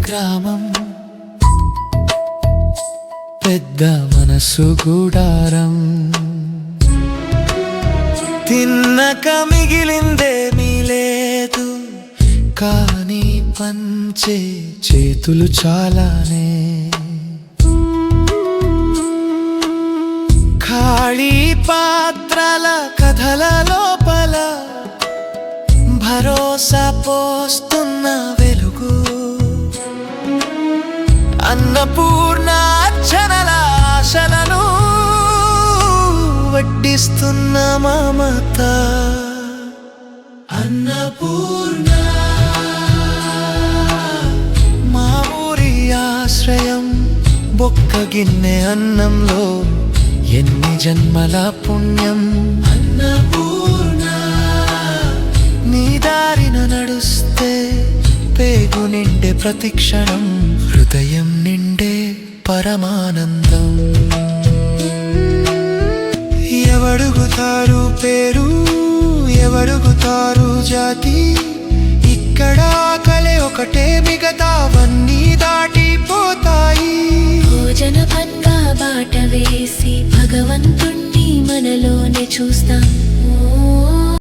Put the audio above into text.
గ్రామం పెద్ద మనసు గుడారం తిన్నక మిగిలిందేమీ లేదు కానీ పంచే చేతులు చాలానే ఖాళీ పాత్రల కథల లోపల భరోసా పోస్తున్న వెలుగు అన్నపూర్ణ అర్చనల ఆశలను వడ్డిస్తున్న మమత అన్నపూర్ణ మా ఊరి ఆశ్రయం బొక్క గిన్నె అన్నంలో ఎన్ని జన్మల పుణ్యం అన్నపూర్ణ నీ దారిన నడుస్తే పేగు నిండే ప్రతిక్షణం హృదయం నిండే పరమానందం ఎవడుగుతారు పేరు ఎవడుగుతారు జాతి ఇక్కడ ఆకలే ఒకటే మిగతావన్నీ దాటిపోతాయి భోజన పన్గా బాట వేసి భగవంతుణ్ణి మనలోనే చూస్తాం